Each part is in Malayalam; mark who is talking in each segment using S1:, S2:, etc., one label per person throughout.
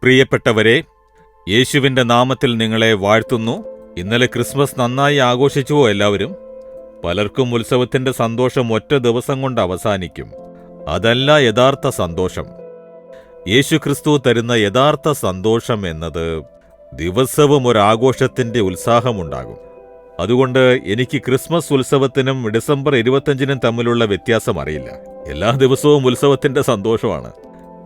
S1: പ്രിയപ്പെട്ടവരെ, യേശുവിൻ്റെ നാമത്തിൽ നിങ്ങളെ വാഴ്ത്തുന്നു. ഇന്നലെ ക്രിസ്മസ് നന്നായി ആഘോഷിച്ചുവോ എല്ലാവരും? പലർക്കും ഉത്സവത്തിൻ്റെ സന്തോഷം ഒറ്റ ദിവസം കൊണ്ട് അവസാനിക്കും. അതല്ല യഥാർത്ഥ സന്തോഷം. യേശുക്രിസ്തു തരുന്ന യഥാർത്ഥ സന്തോഷം എന്നത് ദിവസവും ഒരാഘോഷത്തിൻ്റെ ഉത്സാഹമുണ്ടാകും. അതുകൊണ്ട് എനിക്ക് ക്രിസ്മസ് ഉത്സവത്തിനും ഡിസംബർ 25-നും തമ്മിലുള്ള വ്യത്യാസം അറിയില്ല. എല്ലാ ദിവസവും ഉത്സവത്തിൻ്റെ സന്തോഷമാണ്.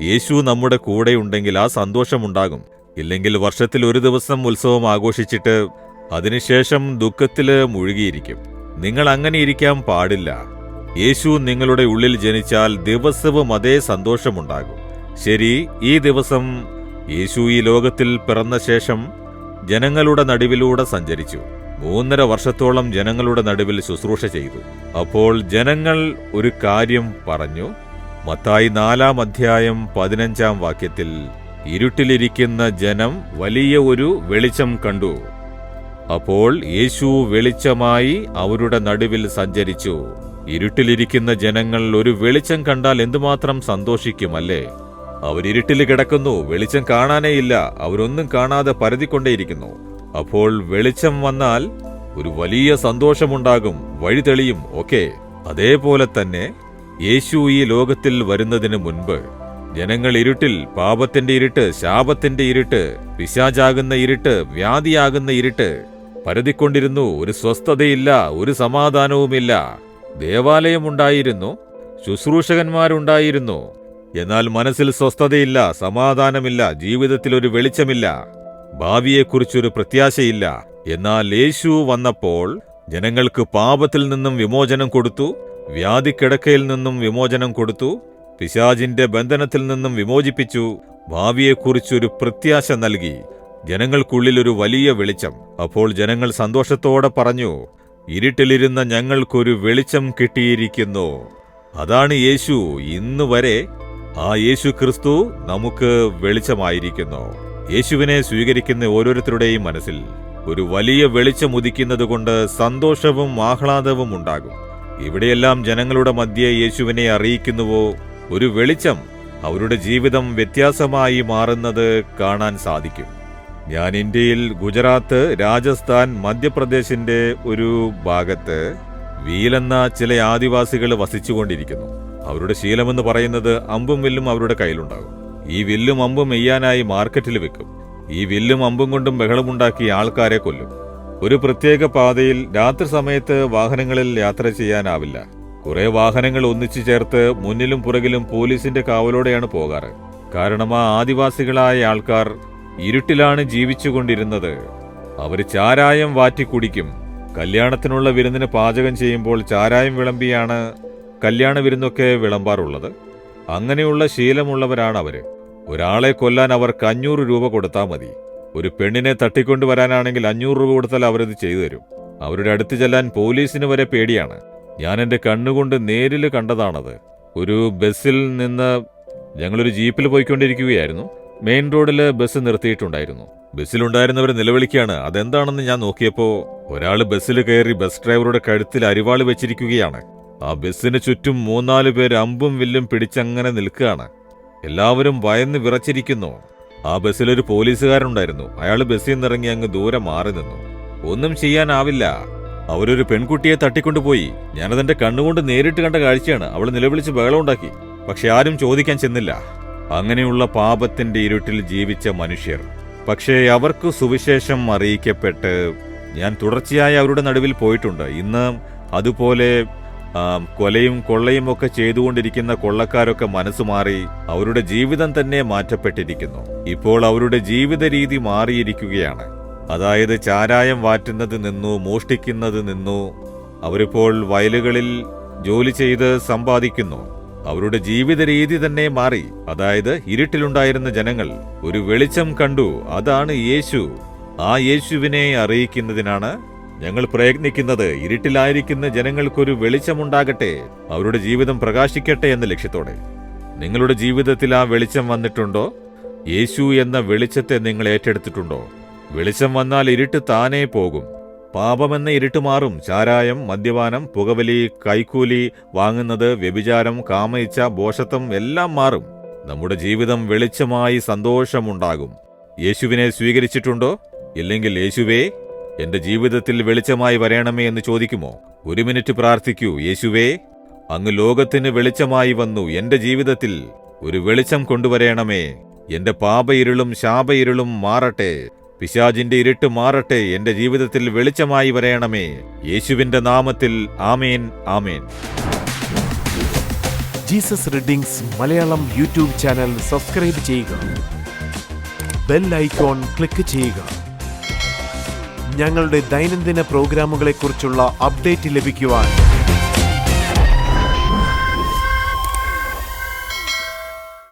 S1: യേശു നമ്മുടെ കൂടെയുണ്ടെങ്കിൽ ആ സന്തോഷമുണ്ടാകും. ഇല്ലെങ്കിൽ വർഷത്തിൽ ഒരു ദിവസം ഉത്സവം ആഘോഷിച്ചിട്ട് അതിനുശേഷം ദുഃഖത്തിൽ മുഴുകിയിരിക്കും. നിങ്ങൾ അങ്ങനെ ഇരിക്കാൻ പാടില്ല. യേശു നിങ്ങളുടെ ഉള്ളിൽ ജനിച്ചാൽ ദിവസവും അതേ സന്തോഷമുണ്ടാകും. ശരി, ഈ ദിവസം യേശു ഈ ലോകത്തിൽ പിറന്ന ശേഷം ജനങ്ങളുടെ നടുവിലൂടെ സഞ്ചരിച്ചു. 3.5 വർഷത്തോളം ജനങ്ങളുടെ നടുവിൽ ശുശ്രൂഷ ചെയ്തു. അപ്പോൾ ജനങ്ങൾ ഒരു കാര്യം പറഞ്ഞു. മത്തായി 4-ാം അധ്യായം 15-ാം വാക്യത്തിൽ, ഇരുട്ടിലിരിക്കുന്ന ജനം വലിയ ഒരു വെളിച്ചം കണ്ടു. അപ്പോൾ യേശു വെളിച്ചമായി അവരുടെ നടുവിൽ സഞ്ചരിച്ചു. ഇരുട്ടിലിരിക്കുന്ന ജനങ്ങൾ ഒരു വെളിച്ചം കണ്ടാൽ എന്തുമാത്രം സന്തോഷിക്കുമല്ലേ? അവരിരുട്ടിൽ കിടക്കുന്നു, വെളിച്ചം കാണാനേയില്ല, അവരൊന്നും കാണാതെ പരതിക്കൊണ്ടേയിരിക്കുന്നു. അപ്പോൾ വെളിച്ചം വന്നാൽ ഒരു വലിയ സന്തോഷമുണ്ടാകും, വഴി തെളിയും. ഓക്കെ, അതേപോലെ തന്നെ യേശു ഈ ലോകത്തിൽ വരുന്നതിന് മുൻപ് ജനങ്ങൾ ഇരുട്ടിൽ, പാപത്തിന്റെ ഇരുട്ട്, ശാപത്തിന്റെ ഇരുട്ട്, പിശാചാകുന്ന ഇരുട്ട്, വ്യാധിയാകുന്ന ഇരുട്ട് പരതിക്കൊണ്ടിരുന്നു. ഒരു സ്വസ്ഥതയില്ല, ഒരു സമാധാനവുമില്ല. ദേവാലയമുണ്ടായിരുന്നു, ശുശ്രൂഷകന്മാരുണ്ടായിരുന്നു, എന്നാൽ മനസ്സിൽ സ്വസ്ഥതയില്ല, സമാധാനമില്ല, ജീവിതത്തിൽ ഒരു വെളിച്ചമില്ല, ഭാവിയെക്കുറിച്ചൊരു പ്രത്യാശയില്ല. എന്നാൽ യേശു വന്നപ്പോൾ ജനങ്ങൾക്ക് പാപത്തിൽ നിന്നും വിമോചനം കൊടുത്തു, വ്യാധിക്കിടക്കയിൽ നിന്നും വിമോചനം കൊടുത്തു, പിശാചിന്റെ ബന്ധനത്തിൽ നിന്നും വിമോചിപ്പിച്ചു, ഭാവിയെക്കുറിച്ചൊരു പ്രത്യാശ നൽകി, ജനങ്ങൾക്കുള്ളിൽ ഒരു വലിയ വെളിച്ചം. അപ്പോൾ ജനങ്ങൾ സന്തോഷത്തോടെ പറഞ്ഞു, ഇരുട്ടിലിരുന്ന ഞങ്ങൾക്കൊരു വെളിച്ചം കിട്ടിയിരിക്കുന്നു. അതാണ് യേശു. ഇന്നുവരെ ആ യേശു ക്രിസ്തു നമുക്ക് വെളിച്ചമായിരിക്കുന്നു. യേശുവിനെ സ്വീകരിക്കുന്ന ഓരോരുത്തരുടെയും മനസ്സിൽ ഒരു വലിയ വെളിച്ചം ഉദിക്കുന്നതുകൊണ്ട് സന്തോഷവും ആഹ്ലാദവും ഉണ്ടാകും. ഇവിടെയെല്ലാം ജനങ്ങളുടെ മധ്യേ യേശുവിനെ അറിയിക്കുന്നുവോ ഒരു വെളിച്ചം, അവരുടെ ജീവിതം വ്യത്യാസമായി മാറുന്നത് കാണാൻ സാധിക്കും. ഞാൻ ഇന്ത്യയിൽ ഗുജറാത്ത്, രാജസ്ഥാൻ, മധ്യപ്രദേശിന്റെ ഒരു ഭാഗത്ത് വീലെന്ന ചില ആദിവാസികൾ വസിച്ചുകൊണ്ടിരിക്കുന്നു. അവരുടെ ശീലമെന്ന് പറയുന്നത് അമ്പും വില്ലും അവരുടെ കയ്യിലുണ്ടാകും. ഈ വില്ലും അമ്പും എയ്യാനായി മാർക്കറ്റിൽ വെക്കും. ഈ വില്ലും അമ്പും കൊണ്ടും ബഹളമുണ്ടാക്കി ആൾക്കാരെ കൊല്ലും. ഒരു പ്രത്യേക പാതയിൽ രാത്രി സമയത്ത് വാഹനങ്ങളിൽ യാത്ര ചെയ്യാനാവില്ല. കുറെ വാഹനങ്ങൾ ഒന്നിച്ചു ചേർത്ത് മുന്നിലും പുറകിലും പോലീസിന്റെ കാവലോടെയാണ് പോകാറ്. കാരണം ആ ആദിവാസികളായ ആൾക്കാർ ഇരുട്ടിലാണ് ജീവിച്ചുകൊണ്ടിരുന്നത്. അവർ ചാരായം വാറ്റി കുടിക്കും. കല്യാണത്തിനുള്ള വിരുന്നിന് പാചകം ചെയ്യുമ്പോൾ ചാരായം വിളമ്പിയാണ് കല്യാണ വിരുന്നൊക്കെ വിളമ്പാറുള്ളത്. അങ്ങനെയുള്ള ശീലമുള്ളവരാണ് അവര്. ഒരാളെ കൊല്ലാൻ അവർക്ക് 500 രൂപ കൊടുത്താൽ മതി. ഒരു പെണ്ണിനെ തട്ടിക്കൊണ്ടുവരാനാണെങ്കിൽ 500 രൂപ കൊടുത്താൽ അവരത് ചെയ്തു തരും. അവരുടെ അടുത്ത് ചെല്ലാൻ പോലീസിന് വരെ പേടിയാണ്. ഞാൻ എൻ്റെ കണ്ണുകൊണ്ട് നേരിൽ കണ്ടതാണത്. ഒരു ബസ്സിൽ നിന്ന് ഞങ്ങളൊരു ജീപ്പിൽ പോയിക്കൊണ്ടിരിക്കുകയായിരുന്നു. മെയിൻ റോഡിൽ ബസ് നിർത്തിയിട്ടുണ്ടായിരുന്നു. ബസ്സിലുണ്ടായിരുന്നവർ നിലവിളിക്കുകയാണ്. അതെന്താണെന്ന് ഞാൻ നോക്കിയപ്പോൾ ഒരാൾ ബസ്സിൽ കയറി ബസ് ഡ്രൈവറുടെ കഴുത്തിൽ അരിവാൾ വെച്ചിരിക്കുകയാണ്. ആ ബസ്സിന് ചുറ്റും 3-4 പേര് അമ്പും വില്ലും പിടിച്ചങ്ങനെ നിൽക്കുകയാണ്. എല്ലാവരും ഭയന്ന് വിറച്ചിരിക്കുന്നു. ആ ബസ്സിലൊരു പോലീസുകാരനുണ്ടായിരുന്നു. അയാൾ ബസ്സിൽ നിന്നിറങ്ങി അങ്ങ് ദൂരെ മാറി നിന്നു. ഒന്നും ചെയ്യാനാവില്ല. അവരൊരു പെൺകുട്ടിയെ തട്ടിക്കൊണ്ടുപോയി. ഞാനതെന്റെ കണ്ണുകൊണ്ട് നേരിട്ട് കണ്ട കാഴ്ചയാണ്. അവൾ നിലവിളിച്ച് ബഹളമുണ്ടാക്കി. പക്ഷെ ആരും ചോദിക്കാൻ ചെന്നില്ല. അങ്ങനെയുള്ള പാപത്തിന്റെ ഇരുട്ടിൽ ജീവിച്ച മനുഷ്യർ. പക്ഷേ അവർക്ക് സുവിശേഷം അറിയിക്കപ്പെട്ട് ഞാൻ തുടർച്ചയായി അവരുടെ നടുവിൽ പോയിട്ടുണ്ട്. ഇന്ന് അതുപോലെ കൊലയും കൊള്ളയും ഒക്കെ ചെയ്തുകൊണ്ടിരിക്കുന്ന കൊള്ളക്കാരൊക്കെ മനസ്സുമാറി അവരുടെ ജീവിതം തന്നെ മാറ്റപ്പെട്ടിരിക്കുന്നു. ഇപ്പോൾ അവരുടെ ജീവിത രീതി മാറിയിരിക്കുകയാണ്. അതായത് ചാരായം വാറ്റുന്നത് നിന്നു, മോഷ്ടിക്കുന്നത് നിന്നു. അവരിപ്പോൾ വയലുകളിൽ ജോലി ചെയ്ത് സമ്പാദിക്കുന്നു. അവരുടെ ജീവിത രീതി തന്നെ മാറി. അതായത് ഇരുട്ടിലുണ്ടായിരുന്ന ജനങ്ങൾ ഒരു വെളിച്ചം കണ്ടു. അതാണ് യേശു. ആ യേശുവിനെ അറിയിക്കുന്നതിനാണ് ഞങ്ങൾ പ്രയത്നിക്കുന്നത്. ഇരുട്ടിലായിരിക്കുന്ന ജനങ്ങൾക്കൊരു വെളിച്ചമുണ്ടാകട്ടെ, അവരുടെ ജീവിതം പ്രകാശിക്കട്ടെ എന്ന ലക്ഷ്യത്തോടെ. നിങ്ങളുടെ ജീവിതത്തിൽ ആ വെളിച്ചം വന്നിട്ടുണ്ടോ? യേശു എന്ന വെളിച്ചത്തെ നിങ്ങൾ ഏറ്റെടുത്തിട്ടുണ്ടോ? വെളിച്ചം വന്നാൽ ഇരുട്ട് താനേ പോകും. പാപമെന്ന ഇരുട്ട് മാറും. ചാരായം, മദ്യപാനം, പുകവലി, കൈക്കൂലി വാങ്ങുന്നത്, വ്യഭിചാരം, കാമയിച്ച, ഭോഷത്വം എല്ലാം മാറും. നമ്മുടെ ജീവിതം വെളിച്ചമായി സന്തോഷമുണ്ടാകും. യേശുവിനെ സ്വീകരിച്ചിട്ടുണ്ടോ? ഇല്ലെങ്കിൽ യേശുവേ, എന്റെ ജീവിതത്തിൽ വെളിച്ചമായി വരണമേ എന്ന് ചോദിക്കുമോ? 1 മിനിറ്റ് പ്രാർത്ഥിക്കൂ. യേശുവേ, അങ്ങ് ലോകത്തിന് വെളിച്ചമായി വന്നു. എന്റെ ജീവിതത്തിൽ ഒരു വെളിച്ചം കൊണ്ടുവരണമേ. എന്റെ പാപയിരുളും ശാപയിരുളും മാറട്ടെ. പിശാചിന്റെ ഇരുട്ട് മാറട്ടെ. എന്റെ ജീവിതത്തിൽ വെളിച്ചമായി വരണമേ. യേശുവിന്റെ നാമത്തിൽ ആമേൻ, ആമേൻ.
S2: Jesus readings Malayalam YouTube channel subscribe ചെയ്യുക. ബെൽ ഐക്കോൺ ക്ലിക്ക് ചെയ്യുക. ഞങ്ങളുടെ ദൈനംദിന പ്രോഗ്രാമുകളെക്കുറിച്ചുള്ള അപ്ഡേറ്റ് ലഭിക്കുവാൻ